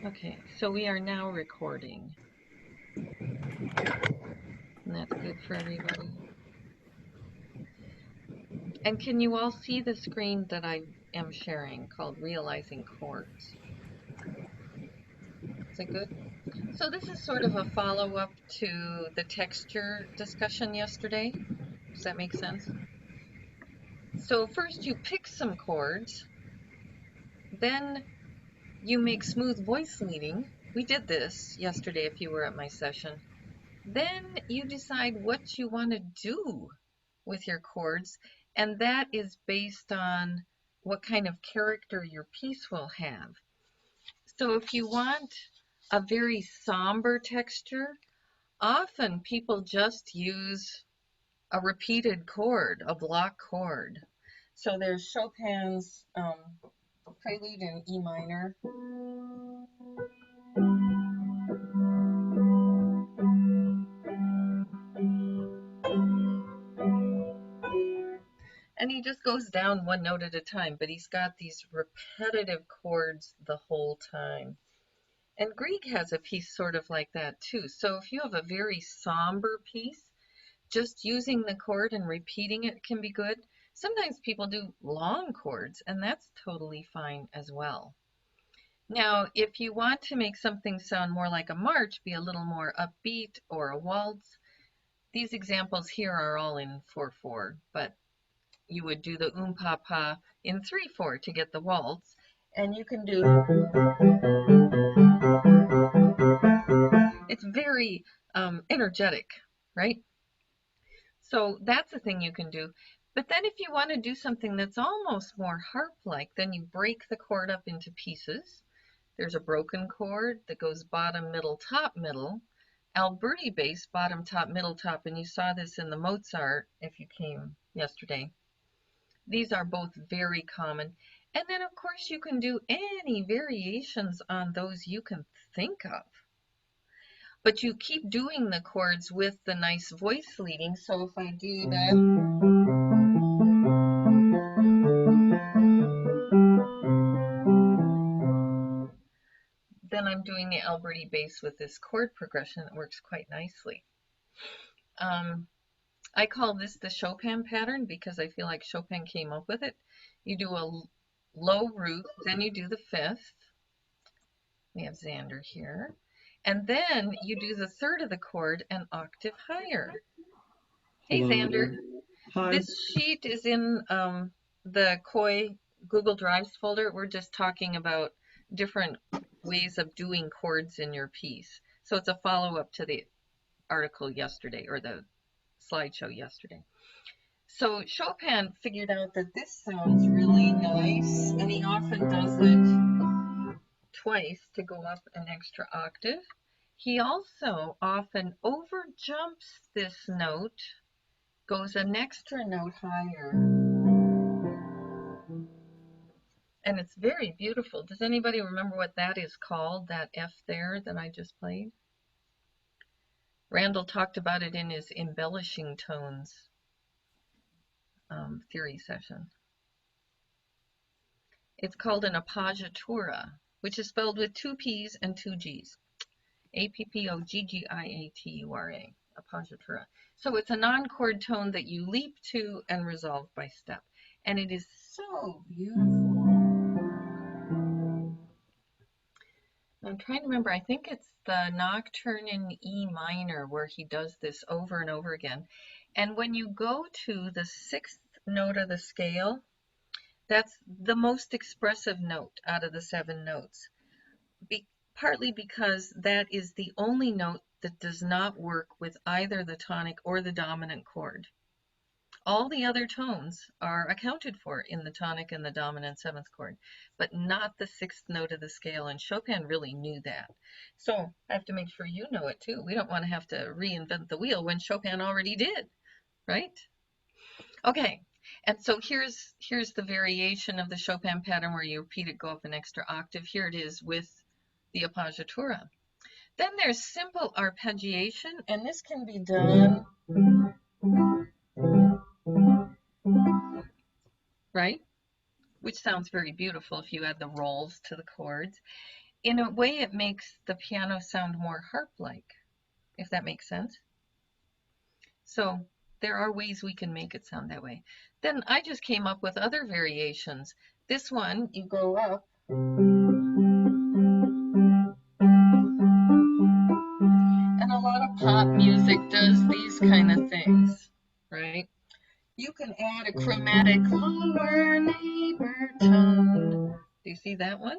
Okay, so we are now recording. And that's good for everybody. And can you all see the screen that I am sharing called Realizing Chords? Is that good? So this is sort of a follow-up to the texture discussion yesterday. Does that make sense? So first you pick some chords, then you make smooth voice leading. We did this yesterday if you were at my session. Then you decide what you want to do with your chords, and that is based on what kind of character your piece will have. So if you want a very somber texture, often people just use a repeated chord, a block chord. So there's Chopin's Prelude in E minor. And he just goes down one note at a time, but he's got these repetitive chords the whole time. And Grieg has a piece sort of like that too. So if you have a very somber piece, just using the chord and repeating it can be good. Sometimes people do long chords, and that's totally fine as well. Now, if you want to make something sound more like a march, be a little more upbeat, or a waltz, these examples here are all in 4/4, but you would do the pa pa in 3/4 to get the waltz, and you can do. It's very energetic, right? So that's a thing you can do. But then if you want to do something that's almost more harp-like, then you break the chord up into pieces. There's a broken chord that goes bottom, middle, top, middle. Alberti bass, bottom, top, middle, top, and you saw this in the Mozart if you came yesterday. These are both very common. And then, of course, you can do any variations on those you can think of. But you keep doing the chords with the nice voice leading. So if I do that, then I'm doing the Alberti bass with this chord progression that works quite nicely. I call this the Chopin pattern because I feel like Chopin came up with it. You do a low root, then you do the fifth. We have Xander here. And then you do the third of the chord an octave higher. Hey, Hello. Xander. Hi. This sheet is in the COI Google Drives folder. We're just talking about different ways of doing chords in your piece. So it's a follow-up to the article yesterday, or the slideshow yesterday. So Chopin figured out that this sounds really nice, and he often does it twice to go up an extra octave. He also often overjumps this note, goes an extra note higher, and it's very beautiful. Does anybody remember what that is called, that F there that I just played? Randall talked about it in his embellishing tones theory session. It's called an appoggiatura, which is spelled with 2 P's and 2 G's. Appoggiatura, appoggiatura. So it's a non-chord tone that you leap to and resolve by step. And it is so beautiful. I'm trying to remember, I think it's the Nocturne in E minor where he does this over and over again. And when you go to the 6th note of the scale, that's the most expressive note out of the 7 notes. Partly because that is the only note that does not work with either the tonic or the dominant chord. All the other tones are accounted for in the tonic and the dominant 7th chord, but not the 6th note of the scale, and Chopin really knew that. So I have to make sure you know it too. We don't want to have to reinvent the wheel when Chopin already did, right? Okay, and so here's the variation of the Chopin pattern where you repeat it, go up an extra octave. Here it is with the appoggiatura. Then there's simple arpeggiation, and this can be done, right? Which sounds very beautiful if you add the rolls to the chords. in a way it makes the piano sound more harp-like, if that makes sense. So there are ways we can make it sound that way. Then I just came up with other variations. This one, you go up, and a lot of pop music does these kind of things, right? You can add a chromatic lower neighbor tone. Do you see that one?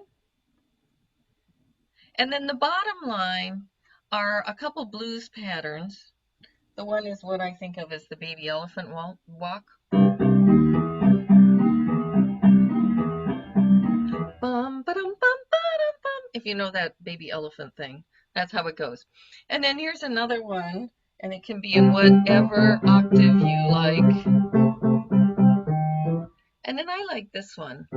And then the bottom line are a couple blues patterns. The one is what I think of as the baby elephant walk. Bum, ba-dum, bum, ba-dum, bum. If you know that baby elephant thing, that's how it goes. And then here's another one, and it can be in whatever octave you like. And then I like this one.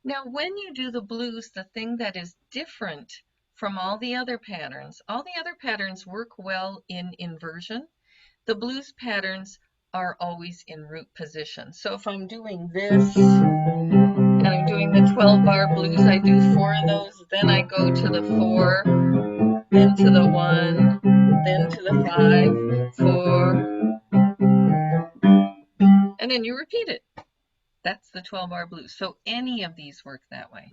Now, when you do the blues, the thing that is different from all the other patterns work well in inversion. The blues patterns are always in root position. So if I'm doing this, and I'm doing the 12-bar blues, I do 4 of those, then I go to the 4, then to the 1, then to the 5, 4, and then you repeat it. That's the 12-bar blues. So any of these work that way.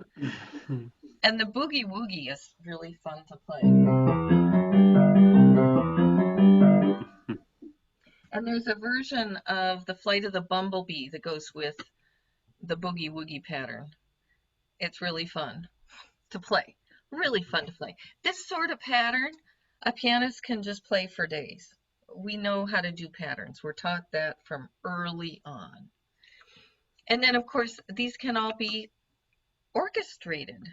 And the boogie woogie is really fun to play. And there's a version of the Flight of the Bumblebee that goes with the boogie woogie pattern. It's really fun to play. Really fun to play. This sort of pattern, a pianist can just play for days. We know how to do patterns. We're taught that from early on. And then, of course, these can all be orchestrated,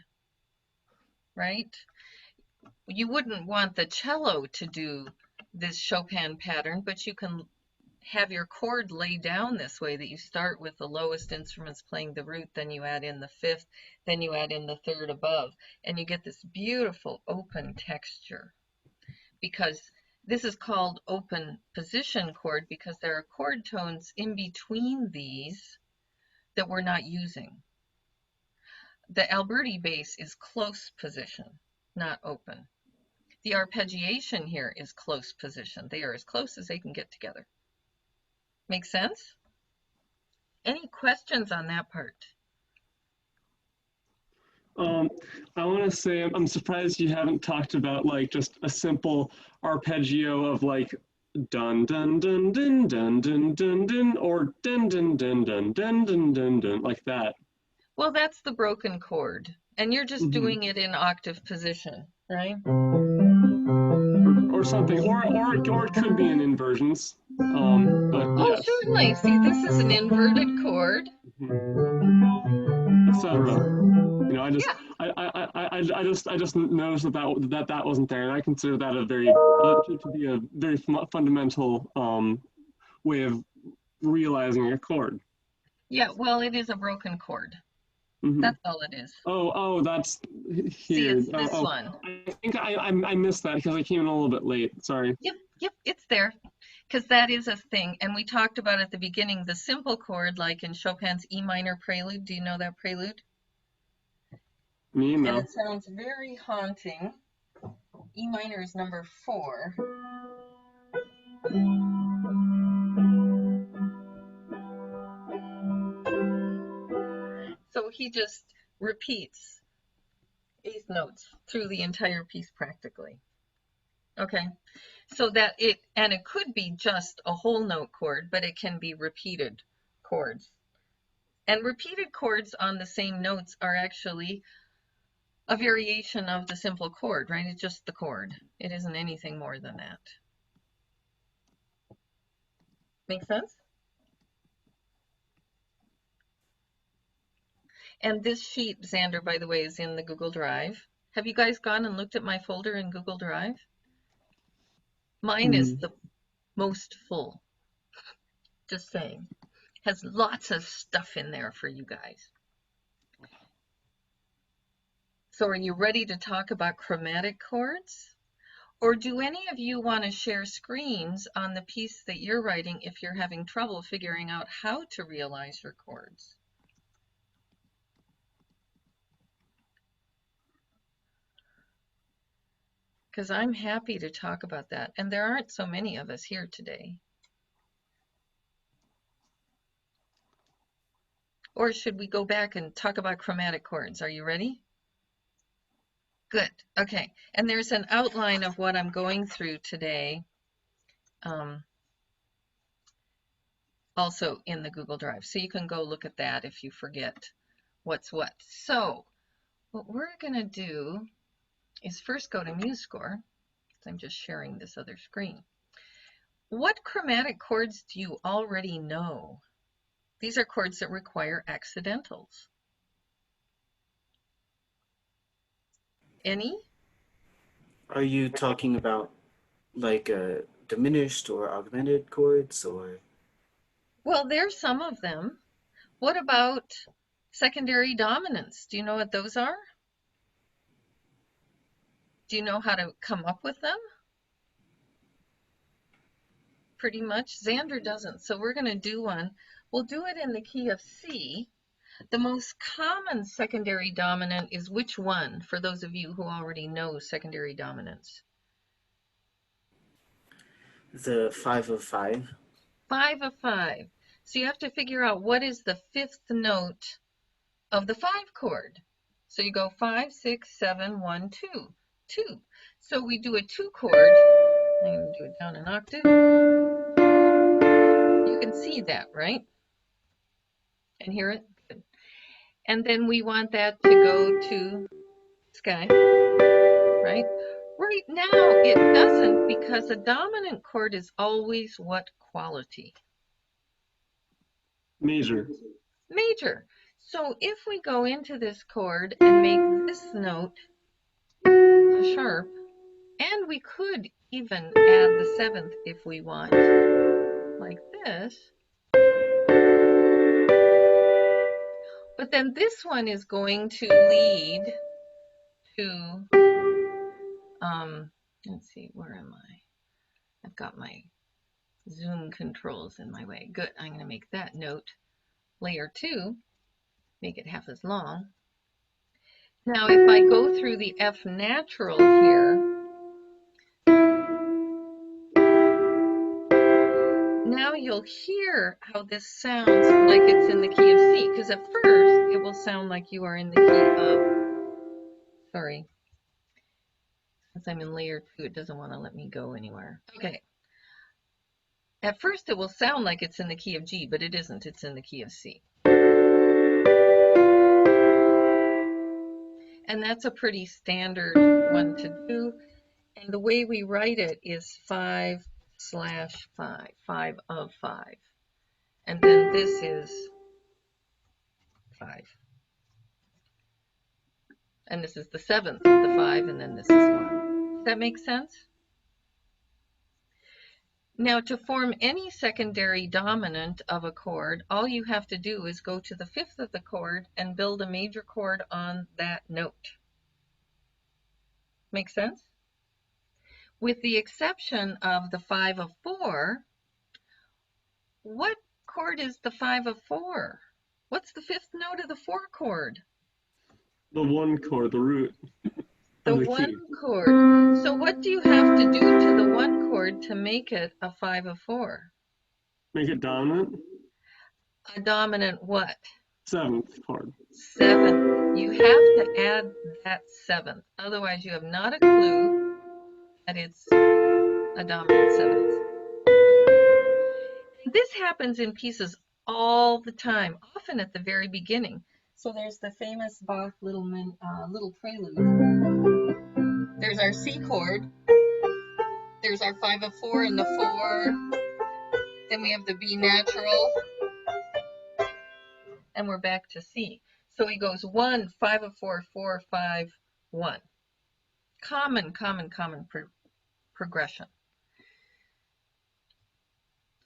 right? You wouldn't want the cello to do this Chopin pattern, but you can have your chord laid down this way, that you start with the lowest instruments playing the root, then you add in the fifth, then you add in the third above, and you get this beautiful open texture. Because this is called open position chord because there are chord tones in between these that we're not using. The Alberti bass is close position, not open. The arpeggiation here is close position. They are as close as they can get together. Make sense? Any questions on that part? I want to say I'm surprised you haven't talked about like just a simple arpeggio of like dun dun dun dun dun dun dun dun or dun dun dun dun dun dun dun dun like that. Well, that's the broken chord, and you're just Mm-hmm. doing it in octave position, right? Or something, or it could be in inversions. But Oh, yes, certainly. See, this is an inverted chord. etc. You know, Yeah. I just noticed that wasn't there, and I consider that a very to be a very fundamental way of realizing a chord. Yeah, well, it is a broken chord. Mm-hmm. That's all it is. Oh, that's See, here. it's this Oh, one. I think I missed that because I came in a little bit late. Sorry. Yep, it's there. Because that is a thing. And we talked about at the beginning the simple chord, like in Chopin's E minor prelude. Do you know that prelude? Me And no. it sounds very haunting. E minor is number 4. So he just repeats eighth notes through the entire piece practically. Okay, so that it could be just a whole note chord, but it can be repeated chords. And repeated chords on the same notes are actually a variation of the simple chord, right? It's just the chord. It isn't anything more than that. Make sense? And this sheet, Xander, by the way, is in the Google Drive. Have you guys gone and looked at my folder in Google Drive? Mine is Mm. the most full, just saying. Has lots of stuff in there for you guys. So are you ready to talk about chromatic chords? Or do any of you want to share screens on the piece that you're writing if you're having trouble figuring out how to realize your chords? because I'm happy to talk about that. And there aren't so many of us here today. Or should we go back and talk about chromatic chords? Are you ready? Good. Okay. And there's an outline of what I'm going through today, also in the Google Drive. So you can go look at that if you forget what's what. So what we're going to do is first go to MuseScore. I'm just sharing this other screen. What chromatic chords do you already know? These are chords that require accidentals. Any? Are you talking about like diminished or augmented chords or? Well, there's some of them. What about secondary dominants? Do you know what those are? Do you know how to come up with them? Pretty much. Xander doesn't, so we're going to do one. We'll do it in the key of C. The most common secondary dominant is which one, for those of you who already know secondary dominants? The 5 of 5. 5 of 5. So you have to figure out what is the fifth note of the 5 chord. So you go 5, 6, 7, 1, 2, 2. So we do a 2 chord. I'm going to do it down an octave. You can see that, right? And hear it? Good. And then we want that to go to sky, right? Right now it doesn't, because a dominant chord is always what quality? Major. Major. So if we go into this chord and make this note a sharp, and we could even add the 7th if we want, like this. But then this one is going to lead to, let's see, where am I? I've got my zoom controls in my way. Good, I'm going to make that note layer 2, make it half as long. Now if I go through the F natural here, now you'll hear how this sounds like it's in the key of C, because at first it will sound like you are in the key of, sorry, since I'm in layer 2, it doesn't want to let me go anywhere. Okay. At first it will sound like it's in the key of G, but it isn't, it's in the key of C. And that's a pretty standard one to do. And the way we write it is 5/5, 5 of 5. And then this is 5. And this is the 7th of the 5, and then this is 1. Does that make sense? Now, to form any secondary dominant of a chord, all you have to do is go to the 5th of the chord and build a major chord on that note. Make sense? With the exception of the 5 of 4, what chord is the 5 of 4? What's the 5th note of the 4 chord? The 1 chord, the root. The 1 chord. So what do you have to do to the 1 chord to make it a 5 of 4? Make it dominant? A dominant what? 7th chord. 7th. You have to add that 7th. Otherwise, you have not a clue that it's a dominant 7th. This happens in pieces all the time, often at the very beginning. So there's the famous Bach little prelude. There's our C chord. There's our 5 of 4 and the 4. Then we have the B natural. And we're back to C. So he goes 1, 5 of 4, 4, 5, 1. Common progression.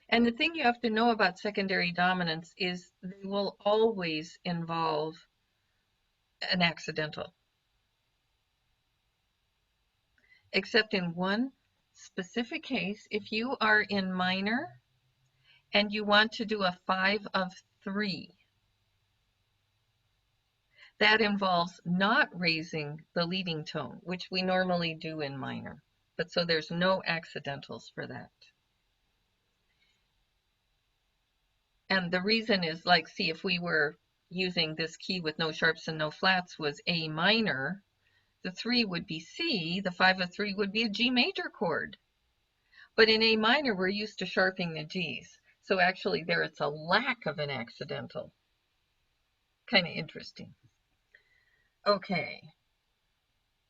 And the thing you have to know about secondary dominants is they will always involve an accidental. Except in one specific case, if you are in minor and you want to do a 5 of 3, that involves not raising the leading tone, which we normally do in minor. But so there's no accidentals for that. And the reason is, like, see, if we were using this key with no sharps and no flats was A minor, the 3 would be C, the 5 of 3 would be a G major chord. But in A minor, we're used to sharpening the Gs. So actually there it's a lack of an accidental. Kind of interesting. Okay.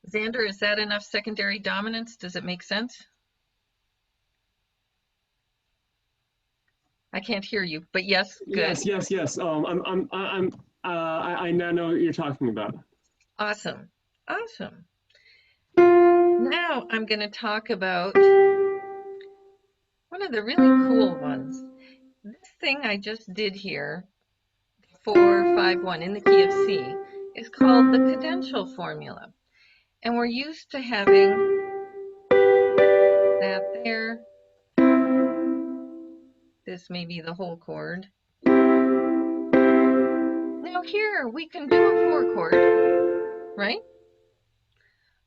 Xander, is that enough secondary dominance? Does it make sense? I can't hear you, but yes, good. Yes. I now know what you're talking about. Awesome. Now I'm going to talk about one of the really cool ones. This thing I just did here, 4-5-1 in the key of C, is called the cadential formula. And we're used to having that there. This may be the whole chord. Now here we can do a 4 chord, right?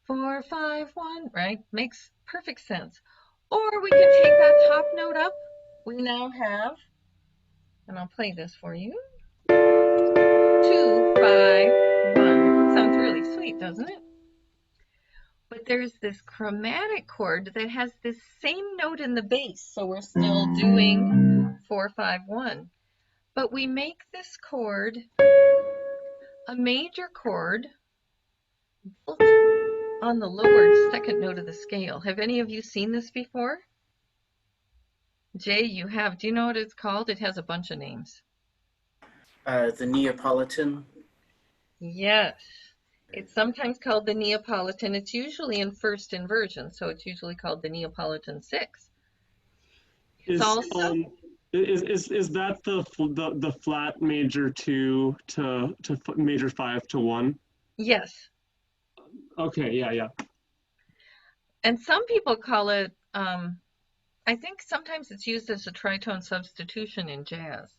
4-5-1, right? Makes perfect sense. Or we can take that top note up. We now have, and I'll play this for you, 2-5-1. Sounds really sweet, doesn't it? But there's this chromatic chord that has this same note in the bass, so we're still doing 4-5-1. But we make this chord a major chord built on the lower second note of the scale. Have any of you seen this before? Jay, you have. Do you know what it's called? It has a bunch of names. The Neapolitan. Yes. It's sometimes called the Neapolitan. It's usually in first inversion, so it's usually called the Neapolitan 6. It's also Is that the flat major 2 to major 5 to 1? yes. Okay, yeah. And some people call it, I think sometimes it's used as a tritone substitution in jazz.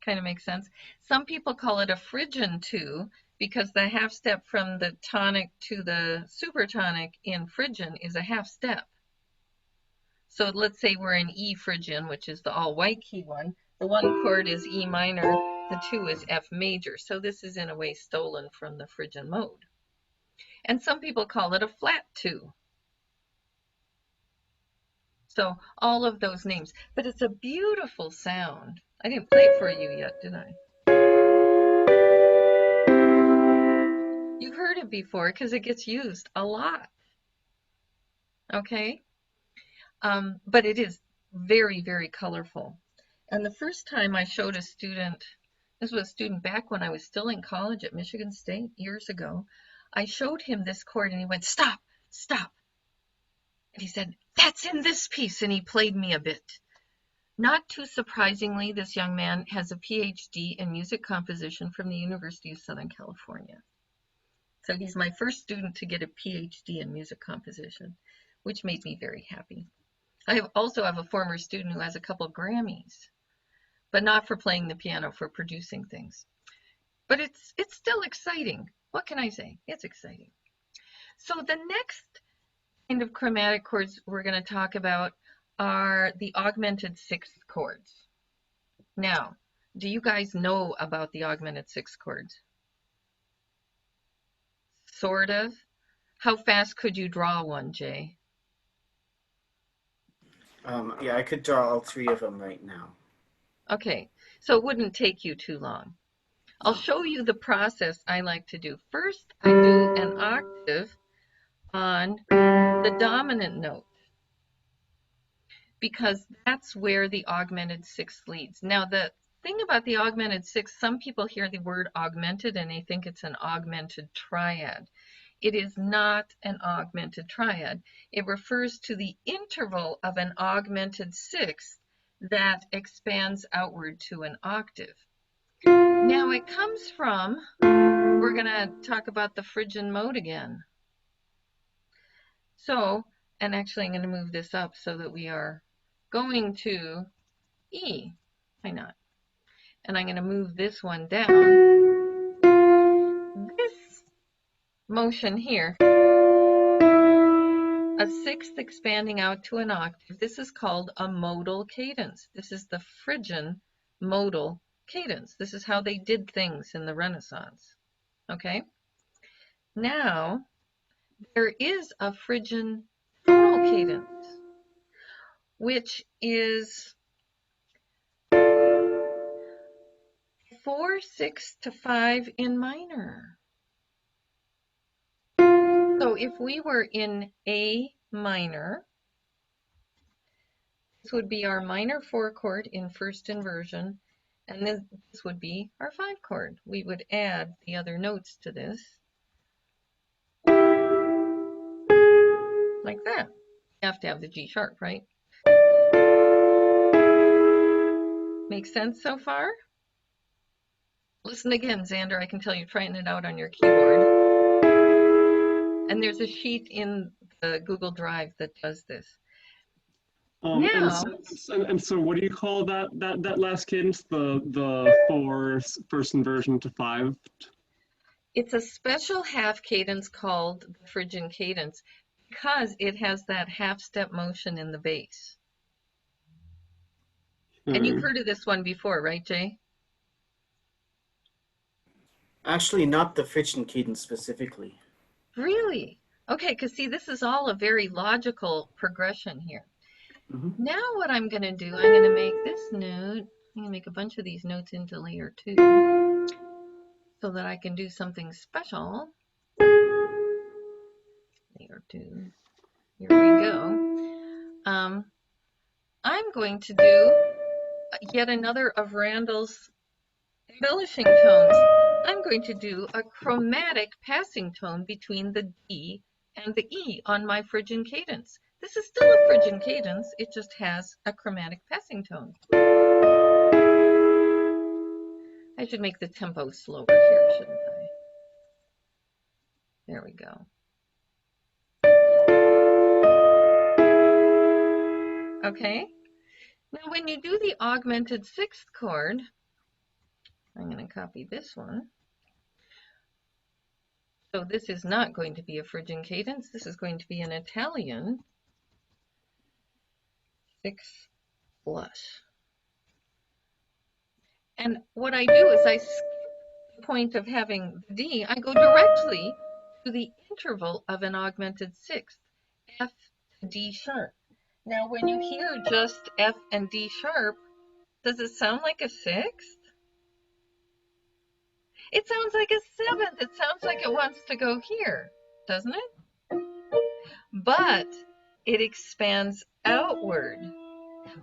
Kind of makes sense. Some people call it a Phrygian 2 because the half step from the tonic to the supertonic in Phrygian is a half step. So let's say we're in E Phrygian, which is the all white key one. The 1 chord is E minor, the 2 is F major. So this is in a way stolen from the Phrygian mode. And some people call it a flat 2. So all of those names, but it's a beautiful sound. I didn't play it for you yet, did I? You've heard it before because it gets used a lot. Okay? But it is very, very colorful. And the first time I showed a student, this was a student back when I was still in college at Michigan State years ago, I showed him this chord and he went, stop. And he said, that's in this piece. And he played me a bit. Not too surprisingly, this young man has a PhD in music composition from the University of Southern California. So he's my first student to get a PhD in music composition, which made me very happy. I also have a former student who has a couple of Grammys, but not for playing the piano, for producing things. But it's still exciting. What can I say? It's exciting. So the next kind of chromatic chords we're going to talk about are the augmented sixth chords. Now, do you guys know about the augmented sixth chords? Sort of. How fast could you draw one, Jay? Yeah, I could draw all 3 of them right now. Okay, so it wouldn't take you too long. I'll No. show you the process I like to do. First, I do an octave on the dominant note because that's where the augmented sixth leads. Now, the thing about the augmented sixth, some people hear the word augmented and they think it's an augmented triad. It is not an augmented triad. It refers to the interval of an augmented sixth that expands outward to an octave. Now it comes from, we're going to talk about the Phrygian mode again. So, and actually I'm going to move this up so that we are going to E. Why not? And I'm going to move this one down. motion here. A sixth expanding out to an octave. This is called a modal cadence. This is the Phrygian modal cadence. This is how they did things in the Renaissance. Okay? Now, there is a Phrygian tonal cadence, which is 4, 6 to 5 in minor. So if we were in A minor, this would be our minor 4 chord in first inversion, and then this would be our 5 chord. We would add the other notes to this, like that. You have to have the G sharp, right? Make sense so far? Listen again, Xander. I can tell you're trying it out on your keyboard. And there's a sheet in the Google Drive that does this. Now, and so what do you call that last cadence? The 4 first inversion to 5? it's a special half cadence called the Phrygian cadence because it has that half step motion in the bass. And you've heard of this one before, right, Jay? Actually, not the Phrygian cadence specifically. Really? Okay, because see, this is all a very logical progression here. Now what I'm going to do, I'm going to make this note, I'm going to make a bunch of these notes into layer 2 so that I can do something special. Layer 2. Here we go. I'm going to do yet another of Randall's embellishing tones. I'm going to do a chromatic passing tone between the D and the E on my Phrygian cadence. This is still a Phrygian cadence, it just has a chromatic passing tone. I should make the tempo slower here, shouldn't I? There we go. Okay, now when you do the augmented sixth chord, I'm going to copy this one. So this is not going to be a Phrygian cadence, this is going to be an Italian sixth blush. And what I do is I skip the point of having the D, I go directly to the interval of an augmented sixth, F to D sharp. Now when you hear just F and D sharp, does it sound like a sixth? It sounds like a seventh. It sounds like it wants to go here, doesn't it? But it expands outward.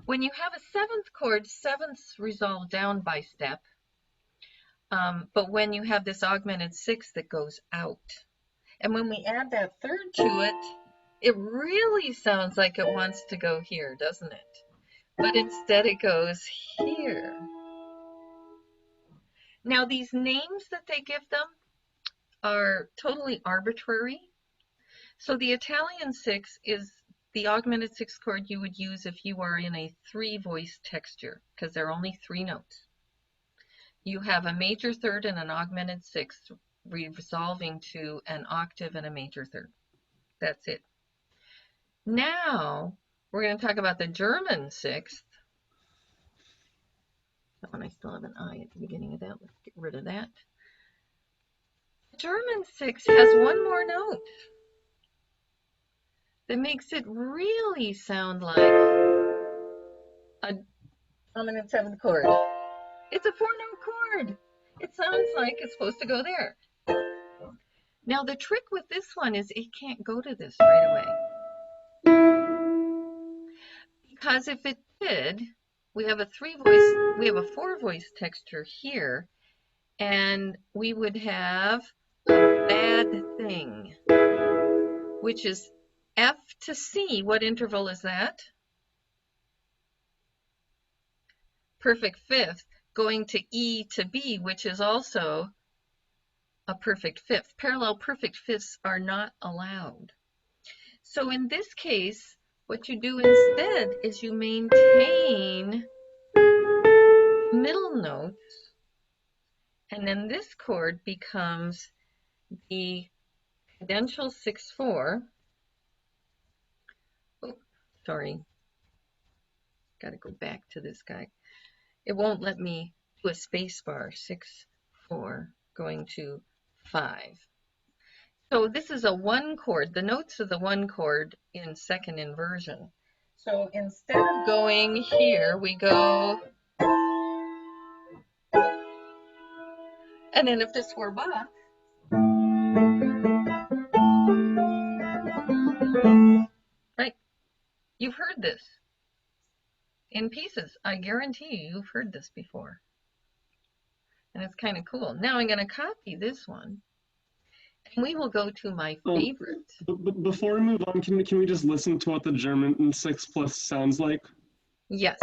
When you have a seventh chord, sevenths resolve down by step. But when you have this augmented sixth, it goes out. And when we add that third to it, it really sounds like it wants to go here, doesn't it? But instead it goes here. Now these names that they give them are totally arbitrary. So the Italian sixth is the augmented sixth chord you would use if you are in a 3-voice texture, because there are only 3 notes. You have a major third and an augmented sixth resolving to an octave and a major third. That's it. Now we're going to talk about the German sixth. That one I still have an I at the beginning of that. Let's get rid of that. The German sixth has one more note that makes it really sound like a dominant seventh chord. It's a 4-note chord. It sounds like it's supposed to go there. Now the trick with this one is it can't go to this right away. Because if it did, we have a 4-voice texture here, and we would have a bad thing, which is F to C. What interval is that? Perfect fifth, going to E to B, which is also a perfect fifth. Parallel perfect fifths are not allowed. So in this case, what you do instead is you maintain middle notes, and then this chord becomes the Cadential 6/4. Oh, sorry. Got to go back to this guy. It won't let me do a space bar. 6/4 going to 5. So this is a 1 chord. The notes of the 1 chord in second inversion. So instead of going here, we go, and then if this were Bach, right? You've heard this in pieces. I guarantee you've heard this before. And it's kind of cool. Now I'm going to copy this one, and we will go to my favorite. Before we move on, can we just listen to what the German in 6+ sounds like? Yes.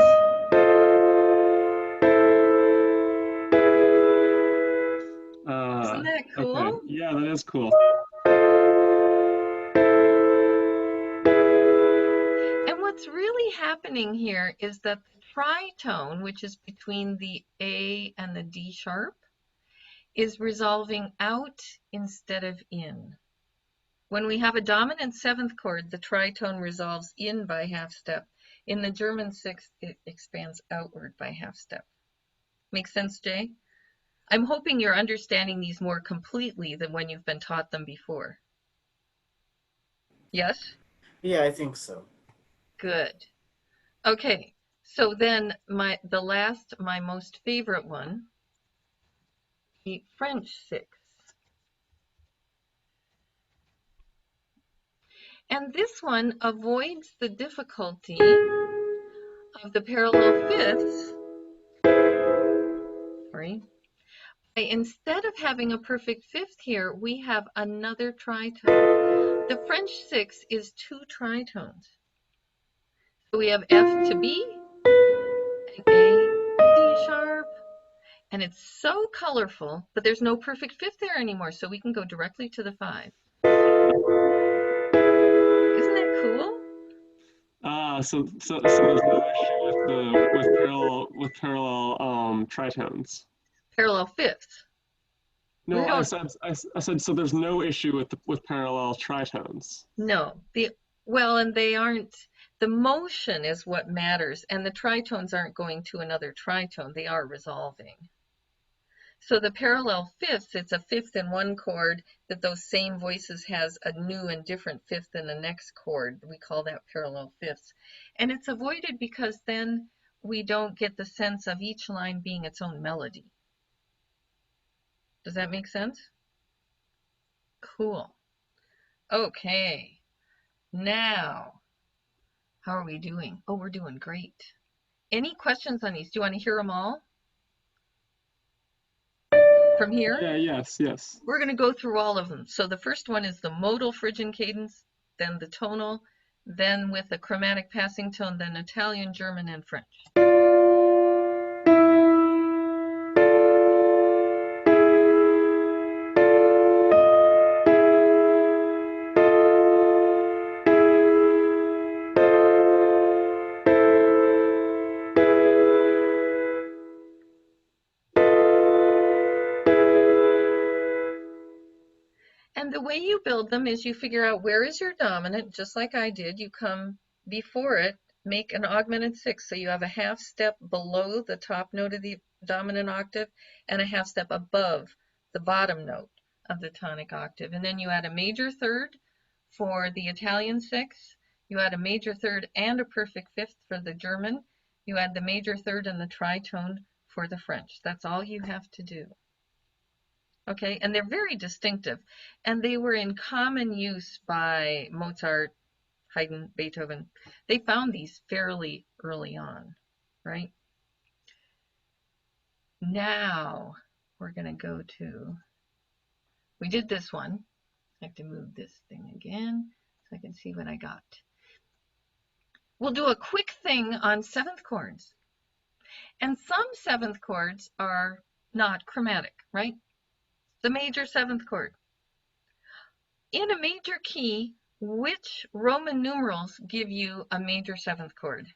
Isn't that cool? Okay. Yeah, that is cool. And what's really happening here is that the tritone, which is between the A and the D sharp, is resolving out instead of in. When we have a dominant 7th chord, the tritone resolves in by half step. In the German 6th, it expands outward by half step. Make sense, Jay? I'm hoping you're understanding these more completely than when you've been taught them before. Yes? Yeah, I think so. Good. Okay, so then my most favorite one, the French 6. And this one avoids the difficulty of the parallel fifths. Sorry. Instead of having a perfect fifth here, we have another tritone. The French 6 is 2 tritones. So we have F to B, and A, D sharp, and it's so colorful, but there's no perfect fifth there anymore, so we can go directly to the 5. Isn't that cool? So there's no issue with parallel tritones. Parallel fifths. No, I said so there's no issue with parallel tritones. No, and they aren't. The motion is what matters, and the tritones aren't going to another tritone. They are resolving. So the parallel fifths, it's a fifth in one chord that those same voices has a new and different fifth in the next chord. We call that parallel fifths. And it's avoided because then we don't get the sense of each line being its own melody. Does that make sense? Cool. Okay. Now, how are we doing? Oh, we're doing great. Any questions on these? Do you want to hear them all? From here? Yeah, yes. We're going to go through all of them. So the first one is the modal Phrygian cadence, then the tonal, then with a chromatic passing tone, then Italian, German, and French. And the way you build them is you figure out where is your dominant, just like I did. You come before it, make an augmented 6. So you have a half step below the top note of the dominant octave and a half step above the bottom note of the tonic octave. And then you add a major third for the Italian 6. You add a major third and a perfect fifth for the German. You add the major third and the tritone for the French. That's all you have to do. Okay, and they're very distinctive, and they were in common use by Mozart, Haydn, Beethoven. They found these fairly early on, right? Now we're going to go to, we did this one. I have to move this thing again so I can see what I got. We'll do a quick thing on 7th chords. And some 7th chords are not chromatic, right? The major 7th chord. In a major key, which Roman numerals give you a major 7th chord?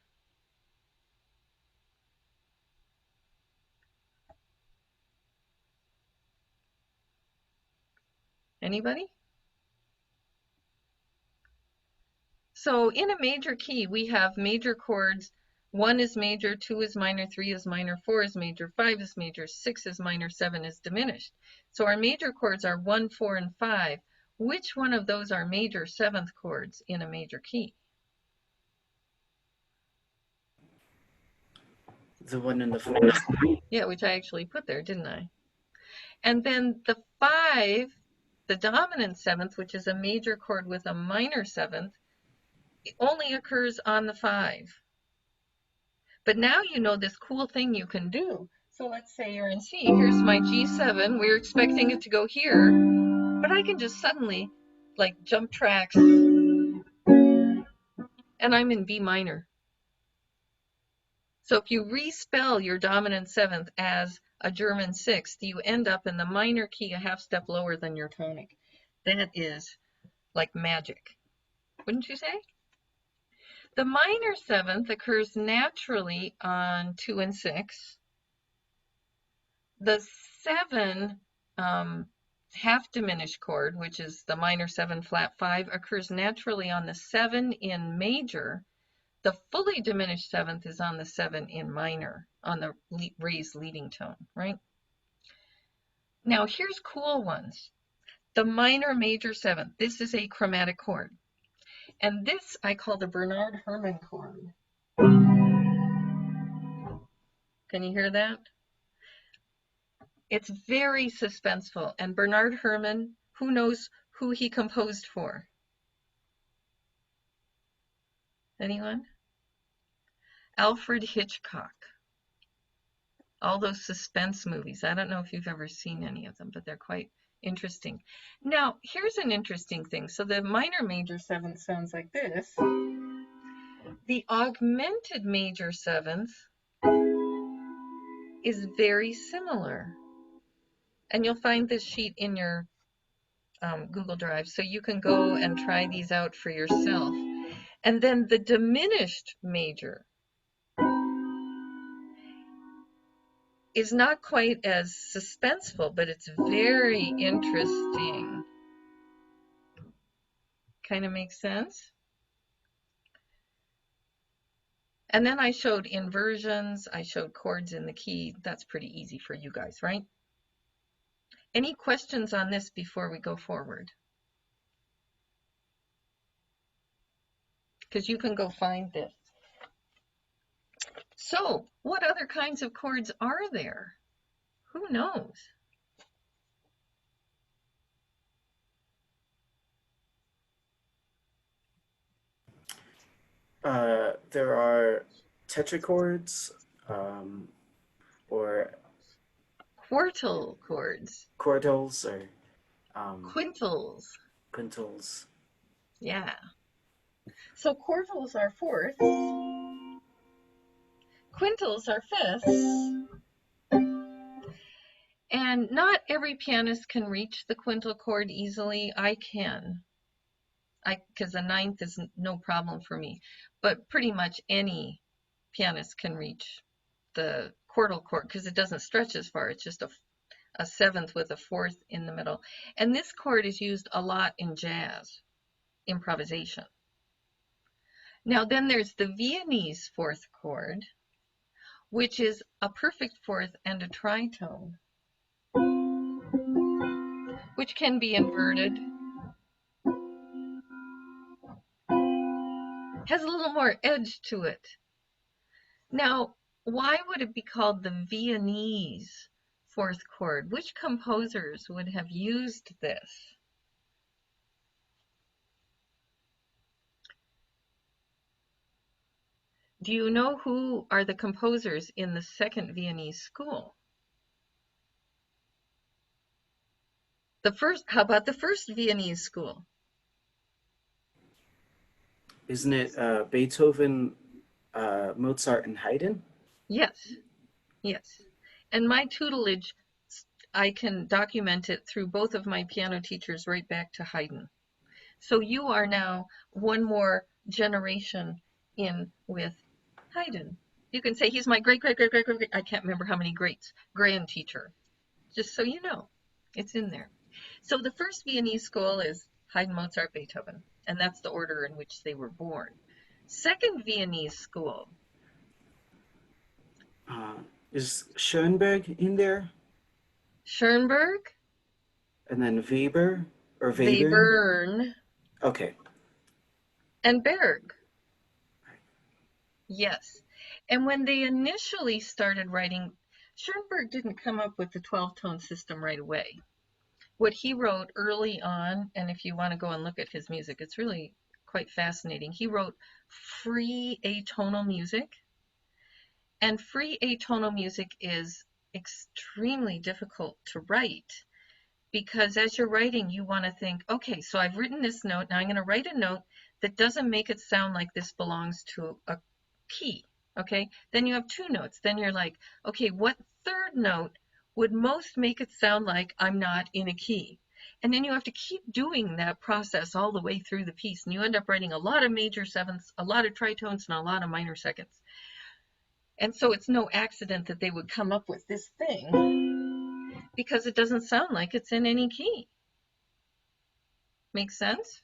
Anybody? So in a major key, we have major chords. 1 is major, 2 is minor, 3 is minor, 4 is major, 5 is major, 6 is minor, 7 is diminished. So our major chords are 1, 4, and 5. Which one of those are major seventh chords in a major key? The one in the fourth. Yeah, which I actually put there, didn't I? And then the 5, the dominant seventh, which is a major chord with a minor seventh, it only occurs on the 5. But now you know this cool thing you can do. So let's say you're in C. Here's my G7. We're expecting it to go here, but I can just suddenly like jump tracks and I'm in B minor. So if you respell your dominant seventh as a German sixth, you end up in the minor key a half step lower than your tonic. That is like magic, wouldn't you say? The minor seventh occurs naturally on 2 and 6. The 7 half diminished chord, which is the minor 7 flat 5, occurs naturally on the 7 in major. The fully diminished seventh is on the 7 in minor, on the raised leading tone, right? Now here's cool ones. The minor major seventh, this is a chromatic chord. And this I call the Bernard Herrmann chord. Can you hear that? It's very suspenseful. And Bernard Herrmann, who knows who he composed for? Anyone? Alfred Hitchcock. All those suspense movies. I don't know if you've ever seen any of them, but they're quite interesting. Now, here's an interesting thing. So the minor major seventh sounds like this. The augmented major seventh is very similar. And you'll find this sheet in your Google Drive, so you can go and try these out for yourself. And then the diminished major is not quite as suspenseful, but it's very interesting. Kind of makes sense? And then I showed inversions, I showed chords in the key. That's pretty easy for you guys, right? Any questions on this before we go forward? Because you can go find this. So, what other kinds of chords are there? Who knows? There are tetrachords, or Quartal chords. quartals, or Quintals. quintals. Yeah. So quartals are fourths. Quintals are fifths. And not every pianist can reach the quintal chord easily. I can. Because the ninth is no problem for me. But pretty much any pianist can reach the quartal chord because it doesn't stretch as far. It's just a seventh with a fourth in the middle. And this chord is used a lot in jazz improvisation. Now then there's the Viennese fourth chord, which is a perfect fourth and a tritone, which can be inverted. Has a little more edge to it. Now, why would it be called the Viennese fourth chord? Which composers would have used this? Do you know who are the composers in the second Viennese school? How about the first Viennese school? Isn't it Beethoven, Mozart, and Haydn? Yes, yes. And my tutelage, I can document it through both of my piano teachers right back to Haydn. So you are now one more generation in with Haydn. You can say he's my great, I can't remember how many greats, grand teacher. Just so you know, it's in there. So the first Viennese school is Haydn, Mozart, Beethoven. and that's the order in which they were born. Second Viennese school. Is Schoenberg in there? Schoenberg, And then Weber or Webern? Webern, Okay. and Berg. Yes. And when they initially started writing, Schoenberg didn't come up with the 12-tone system right away. What he wrote early on, and if you want to go and look at his music, it's really quite fascinating. He wrote free atonal music, and free atonal music is extremely difficult to write because as you're writing, you want to think, okay, so I've written this note, now I'm going to write a note that doesn't make it sound like this belongs to a key, okay? Then you have two notes. Then you're like, okay, what third note would most make it sound like I'm not in a key? And then you have to keep doing that process all the way through the piece, and you end up writing a lot of major sevenths, a lot of tritones, and a lot of minor seconds. And so it's no accident that they would come up with this thing because it doesn't sound like it's in any key. Makes sense?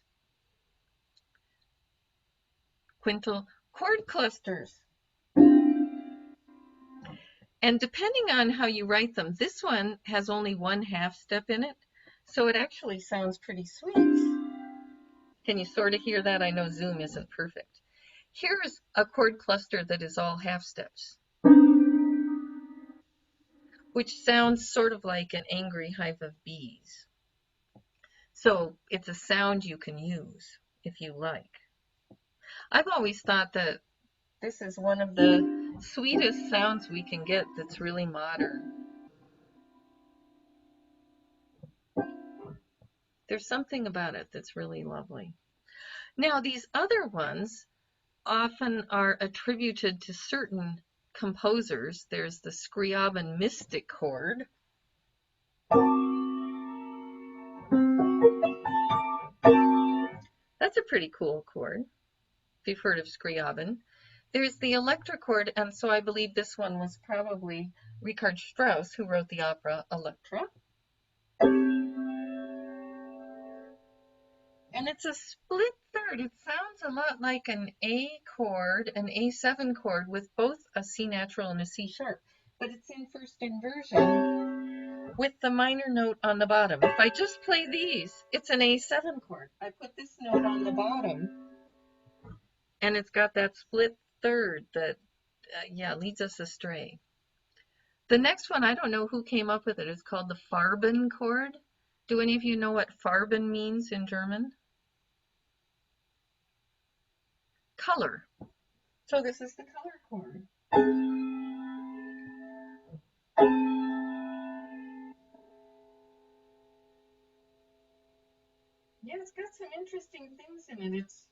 Quintal chord clusters. And depending on how you write them, this one has only one half step in it, so it actually sounds pretty sweet. Can you sort of hear that? I know Zoom isn't perfect. Here's a chord cluster that is all half steps, which sounds sort of like an angry hive of bees. So it's a sound you can use if you like. I've always thought that this is one of the sweetest sounds we can get that's really modern. There's something about it that's really lovely. Now, these other ones often are attributed to certain composers. There's the Scriabin mystic chord. That's a pretty cool chord, if you've heard of Scriabin. There's the Electra chord, and so I believe this one was probably Richard Strauss who wrote the opera Electra. And it's a split third. It sounds a lot like an A chord, an A7 chord with both a C natural and a C sharp, but it's in first inversion with the minor note on the bottom. If I just play these, it's an A7 chord. I put this note on the bottom, and it's got that split third that, leads us astray. The next one, I don't know who came up with it. It's called the Farben chord. Do any of you know what Farben means in German? Color. So this is the color chord. Yeah, it's got some interesting things in it. It's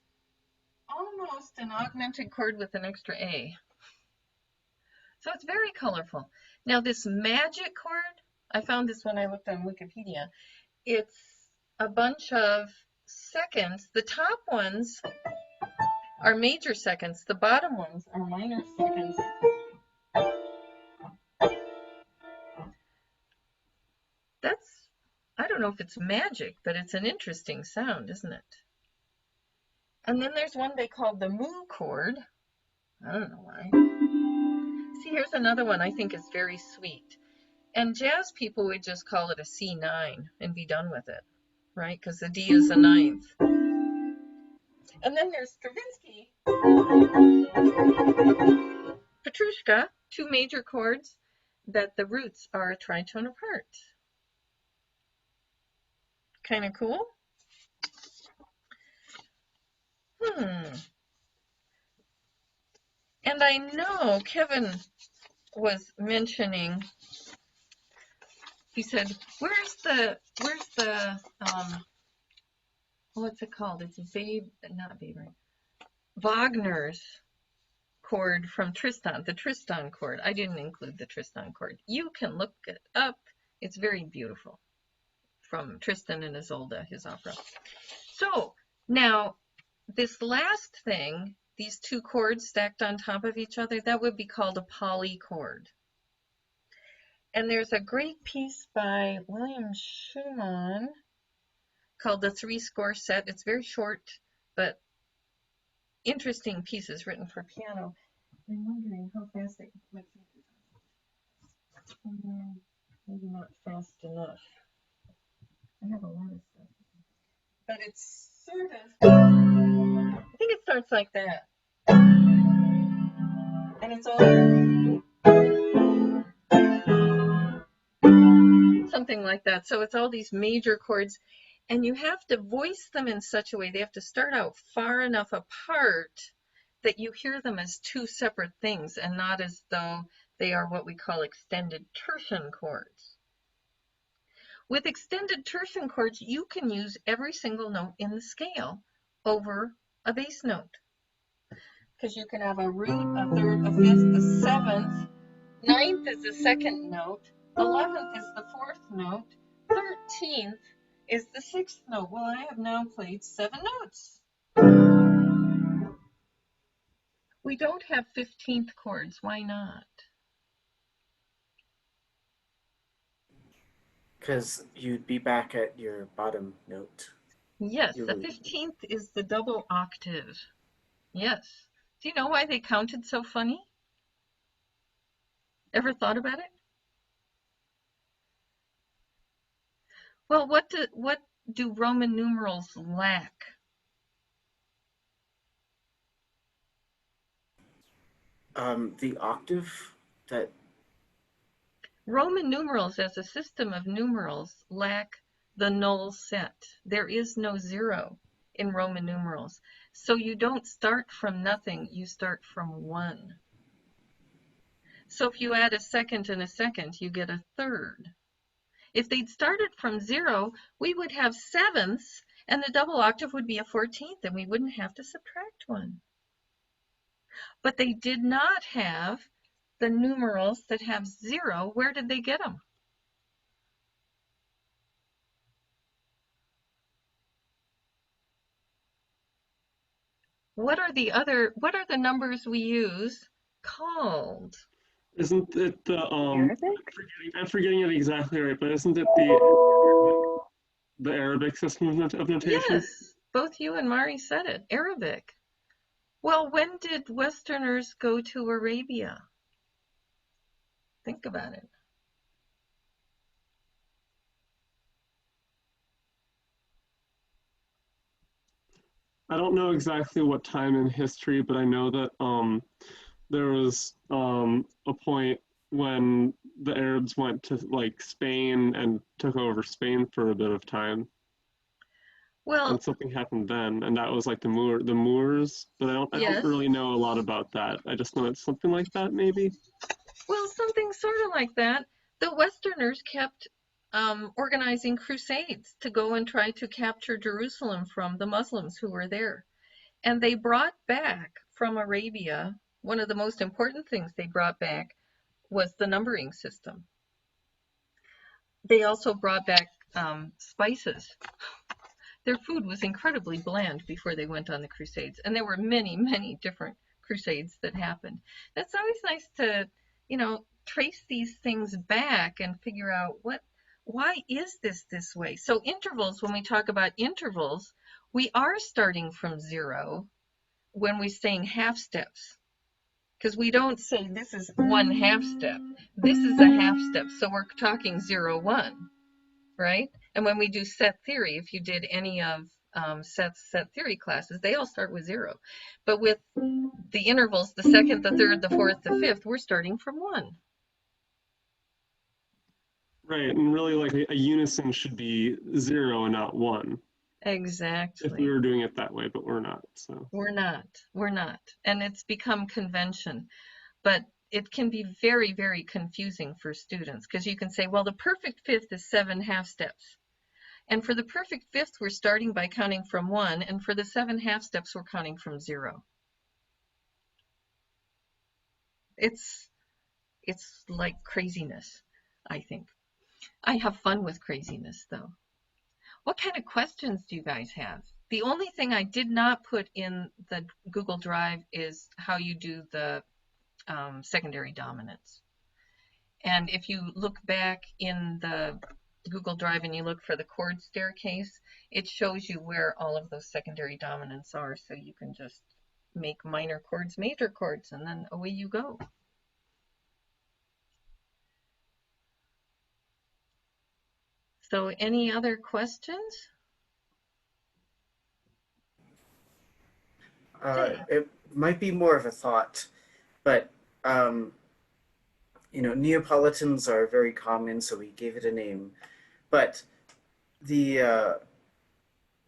almost an augmented chord with an extra A. So it's very colorful. Now this magic chord, I found this when I looked on Wikipedia. It's a bunch of seconds. The top ones are major seconds. The bottom ones are minor seconds. That's, I don't know if it's magic, but it's an interesting sound, isn't it? And then there's one they called the mu chord. I don't know why. See, here's another one I think is very sweet. And jazz people would just call it a C9 and be done with it, right? Because the D is a ninth. And then there's Stravinsky. Petrushka, two major chords that the roots are a tritone apart. Kind of cool. And I know Kevin was mentioning, he said, where's the what's it called? It's not Weber. Wagner's chord from Tristan, the Tristan chord. I didn't include the Tristan chord. You can look it up. It's very beautiful. From Tristan and Isolde, his opera. So now this last thing, these two chords stacked on top of each other, that would be called a polychord. And there's a great piece by William Schumann called the Three Score Set. It's very short, but interesting pieces written for piano. I'm wondering how fast I can put my fingers on. Maybe not fast enough. I have a lot of stuff. But it's sort of, I think it starts like that. And it's all something like that. So it's all these major chords, and you have to voice them in such a way, they have to start out far enough apart that you hear them as two separate things and not as though they are what we call extended tertian chords. With extended tertian chords, you can use every single note in the scale over a bass note. Because you can have a root, a third, a fifth, a seventh, ninth is the second note, 11th is the fourth note, 13th is the sixth note. Well, I have now played 7 notes. We don't have 15th chords. Why not? Because you'd be back at your bottom note. Yes, Your the root. 15th is the double octave. Yes. Do you know why they counted so funny? Ever thought about it? Well, what do Roman numerals lack? The octave that Roman numerals as a system of numerals lack the null set. There is no 0 in Roman numerals. So you don't start from nothing, you start from 1. So if you add a second and a second, you get a third. If they'd started from 0, we would have sevenths, and the double octave would be a 14th, and we wouldn't have to subtract 1. But they did not have the numerals that have 0. Where did they get them? What are the numbers we use called? Isn't it the Arabic? I'm forgetting it exactly right, but isn't it the Arabic system of notation? Yes, both you and Mari said it. Arabic. Well, when did Westerners go to Arabia? Think about it. I don't know exactly what time in history, but I know that there was a point when the Arabs went to like Spain and took over Spain for a bit of time, and Well, something happened then, and that was like the Moors. But I don't yes. really know a lot about that. I just know it's something like that, maybe. Well, something sort of like that. The Westerners kept organizing crusades to go and try to capture Jerusalem from the Muslims who were there. And they brought back from Arabia, one of the most important things they brought back was the numbering system. They also brought back spices. Their food was incredibly bland before they went on the crusades. And there were many, many different crusades that happened. It's always nice to, trace these things back and figure out why is this way? So intervals, when we talk about intervals, we are starting from 0 when we're saying half steps. Because we don't say this is 1 half step. This is a half step. So we're talking 0, 1, right? And when we do set theory, if you did any of set theory classes, they all start with 0. But with the intervals, the second, the third, the fourth, the fifth, we're starting from 1. Right, and really like a unison should be 0 and not 1. If we Exactly. were doing it that way, but we're not. So We're not. And it's become convention. But it can be very, very confusing for students because you can say, well, the perfect fifth is 7 half steps. And for the perfect fifth, we're starting by counting from 1. And for the 7 half steps, we're counting from 0. It's like craziness, I think. I have fun with craziness, though. What kind of questions do you guys have? The only thing I did not put in the Google Drive is how you do the secondary dominants. And if you look back in the Google Drive and you look for the chord staircase, it shows you where all of those secondary dominants are, so you can just make minor chords major chords, and then away you go. So any other questions? Hey. It might be more of a thought, but um, Neapolitans are very common, so we gave it a name. But the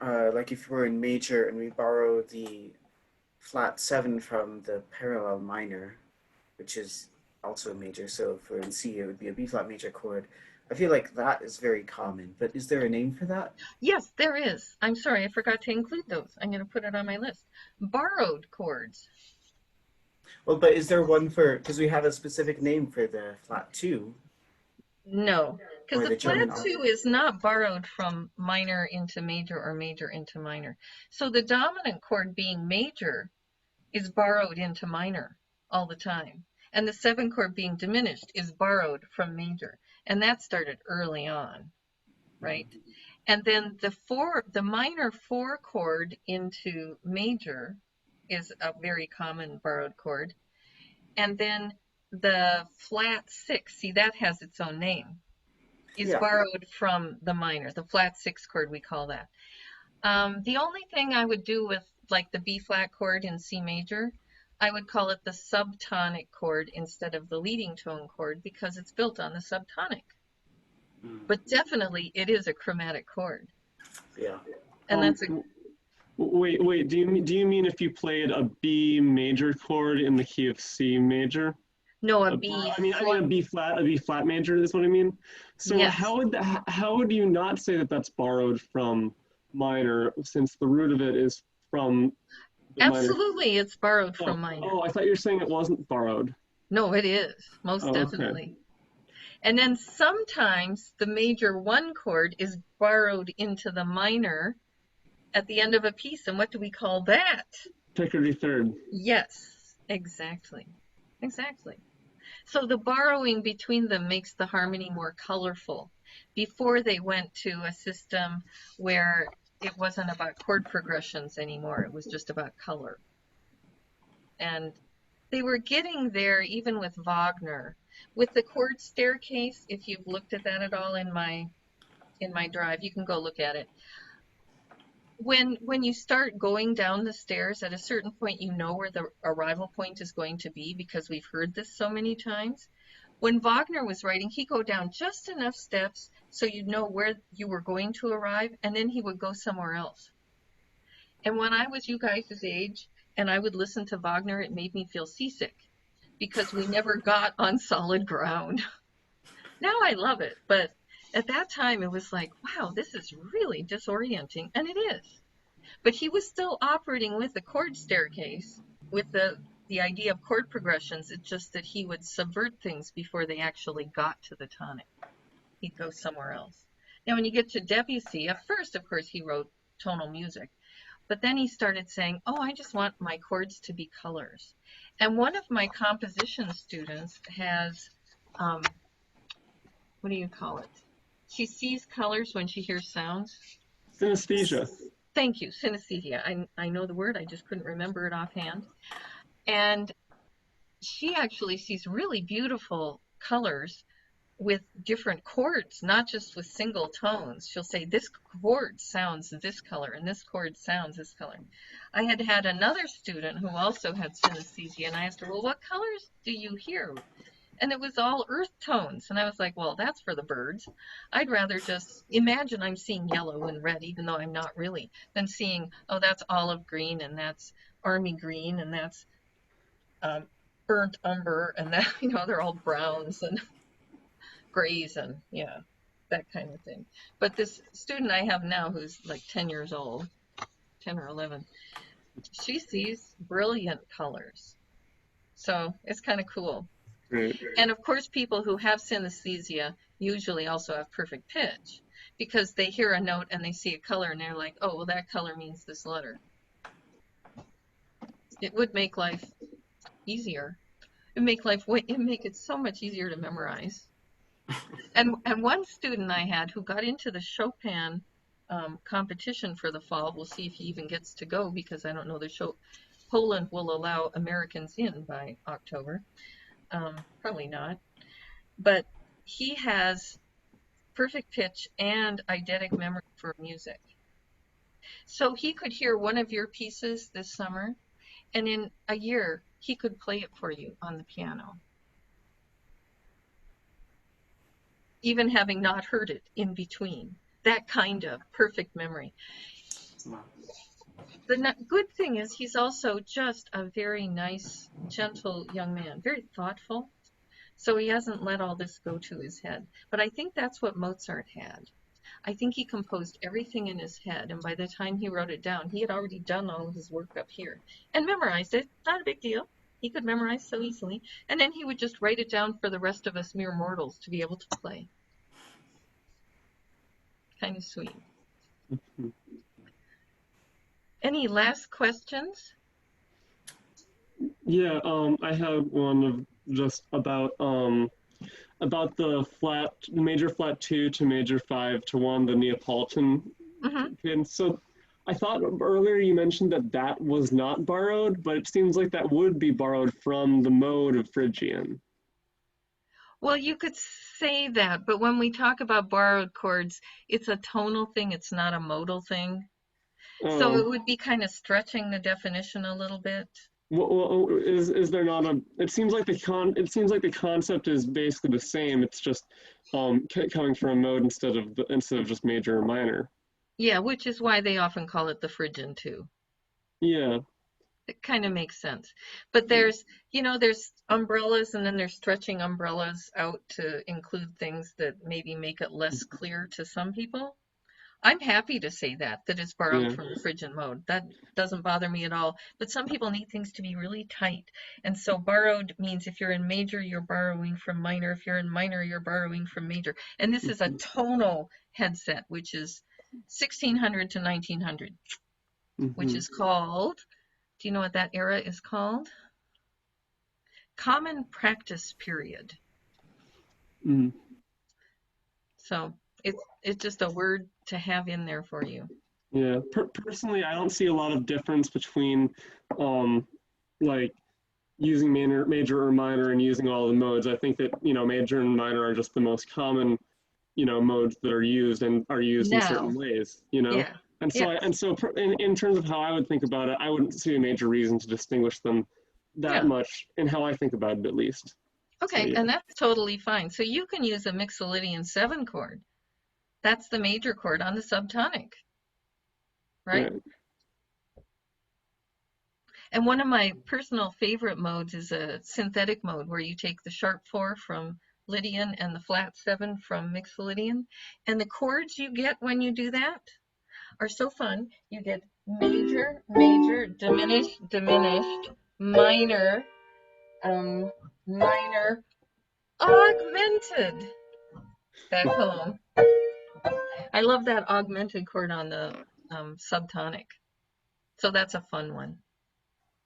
like if we're in major and we borrow the flat seven from the parallel minor, which is also a major, so if we're in C, it would be a B flat major chord. I feel like that is very common, but is there a name for that? Yes, there is. I'm sorry, I forgot to include those. I'm going to put it on my list. Borrowed chords. Well, but is there one for, because we have a specific name for the flat two No, because or the the flat German octave? two is not borrowed from minor into major or major into minor. So the dominant chord being major is borrowed into minor all the time. And the seven chord being diminished is borrowed from major. And that started early on, right? And then the minor four chord into major is a very common borrowed chord. And then the flat six, see, that has its own name, is Yeah. borrowed from the minor, the flat six chord, we call that. The only thing I would do with like the B flat chord in C major, I would call it the subtonic chord instead of the leading tone chord because it's built on the subtonic. But definitely it is a chromatic chord. Yeah. And that's a Wait. Do you mean if you played a B major chord in the key of C major? no, a A, B I mean flat. a B flat major is what I mean. So Yes, how would you not say that that's borrowed from minor since the root of it is from the minor? absolutely, it's borrowed Oh, from minor. oh, I thought you were saying it wasn't borrowed. No, it is, most Oh, okay. definitely. And then sometimes the major one chord is borrowed into the minor at the end of a piece. And what do we call that? Picardy third. Yes, exactly. Exactly. So the borrowing between them makes the harmony more colorful. Before they went to a system where it wasn't about chord progressions anymore, it was just about color. And they were getting there even with Wagner. With the chord staircase, if you've looked at that at all in my drive, you can go look at it. When you start going down the stairs, at a certain point you know where the arrival point is going to be because we've heard this so many times. When Wagner was writing, he'd go down just enough steps so you'd know where you were going to arrive, and then he would go somewhere else. And when I was you guys' age and I would listen to Wagner, it made me feel seasick because we never got on solid ground. Now I love it, but at that time it was like, wow, this is really disorienting, and it is. But he was still operating with the chord staircase, with the idea of chord progressions. It's just that he would subvert things before they actually got to the tonic. He'd go somewhere else. Now, when you get to Debussy, at first, of course, he wrote tonal music, but then he started saying, oh, I just want my chords to be colors. And one of my composition students has, um, what do you call it? She sees colors when she hears sounds. Synesthesia. Thank you, synesthesia. I know the word, I just couldn't remember it offhand. And she actually sees really beautiful colors with different chords, not just with single tones. She'll say, this chord sounds this color, and this chord sounds this color. I had had another student who also had synesthesia, and I asked her, well, what colors do you hear? And it was all earth tones. And I was like, well, that's for the birds. I'd rather just imagine I'm seeing yellow and red, even though I'm not really, than seeing, oh, that's olive green, and that's army green, and that's um, burnt umber, and that, they're all browns and grays, and yeah, that kind of thing. But this student I have now, who's like 10 years old, 10 or 11, she sees brilliant colors. So it's kind of cool. Right. And of course, people who have synesthesia usually also have perfect pitch because they hear a note and they see a color and they're like, oh, well, that color means this letter. It would make life easier. It'd make it so much easier to memorize. And one student I had who got into the Chopin competition for the fall, we'll see if he even gets to go, because I don't know Poland will allow Americans in by October. Probably not. But he has perfect pitch and eidetic memory for music. So he could hear one of your pieces this summer, and in a year, he could play it for you on the piano, even having not heard it in between. That kind of perfect memory. Wow. The good thing is he's also just a very nice, gentle young man, very thoughtful. So he hasn't let all this go to his head. But I think that's what Mozart had. I think he composed everything in his head, and by the time he wrote it down, he had already done all his work up here and memorized it. Not a big deal. He could memorize so easily. And then he would just write it down for the rest of us mere mortals to be able to play. Kind of sweet. Any last questions? Yeah, I have one of just about the major flat 2 to major 5 to 1, the Neapolitan Mm-hmm. cadence. So I thought earlier you mentioned that that was not borrowed, but it seems like that would be borrowed from the mode of Phrygian. Well, you could say that, but when we talk about borrowed chords, it's a tonal thing, it's not a modal thing. So it Oh, would be kind of stretching the definition a little bit. is there not a? It seems like the concept is basically the same. It's just coming from a mode instead of just major or minor. Yeah, which is why they often call it the Phrygian too. Yeah. It kind of makes sense. But there's umbrellas, and then there's stretching umbrellas out to include things that maybe make it less clear to some people. I'm happy to say that it's borrowed Yeah. from the Phrygian mode. That doesn't bother me at all. But some people need things to be really tight. And so borrowed means if you're in major, you're borrowing from minor. If you're in minor, you're borrowing from major. And this is a tonal headset, which is 1600 to 1900, which Mm-hmm. is called, do you know what that era is called? Common practice period. Mm-hmm. So it's just a word to have in there for you. Yeah, personally, I don't see a lot of difference between, like using major or minor and using all the modes. I think that major and minor are just the most common, modes that are used and are used in Now, certain ways. yeah, And so yes, in terms of how I would think about it, I wouldn't see a major reason to distinguish them that yeah. much in how I think about it, at least. So Okay, yeah, and that's totally fine. So you can use a Mixolydian 7 chord. That's the major chord on the subtonic, right? right. And one of my personal favorite modes is a synthetic mode where you take the sharp 4 from Lydian and the flat 7 from Mixolydian. And the chords you get when you do that are so fun. You get major, major, diminished, diminished, minor, minor, augmented back home. I love that augmented chord on the subtonic. So that's a fun one.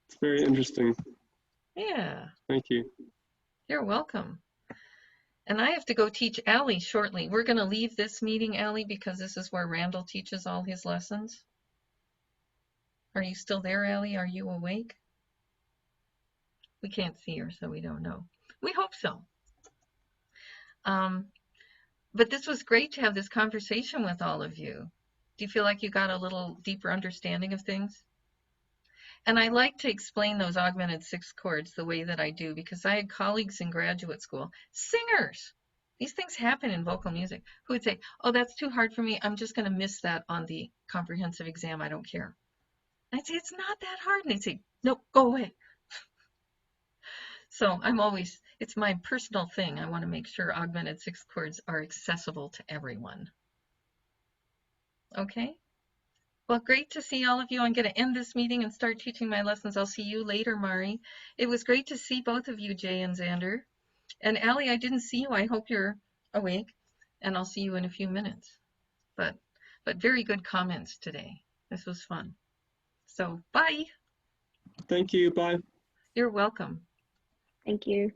It's very interesting. Yeah, Thank you. you're welcome. And I have to go teach Allie shortly. We're going to leave this meeting, Allie, because this is where Randall teaches all his lessons. Are you still there, Allie? Are you awake? We can't see her, so we don't know. We hope so. But this was great to have this conversation with all of you. Do you feel like you got a little deeper understanding of things? And I like to explain those augmented 6 chords the way that I do, because I had colleagues in graduate school, singers. These things happen in vocal music, who would say, oh, that's too hard for me. I'm just going to miss that on the comprehensive exam. I don't care. I'd say, it's not that hard. And they'd say, nope, go away. So it's my personal thing. I want to make sure augmented 6 chords are accessible to everyone. Okay? Well, great to see all of you. I'm going to end this meeting and start teaching my lessons. I'll see you later, Mari. It was great to see both of you, Jay and Xander. And Allie, I didn't see you. I hope you're awake. And I'll see you in a few minutes. But very good comments today. This was fun. So bye. Thank you. Bye. You're welcome. Thank you.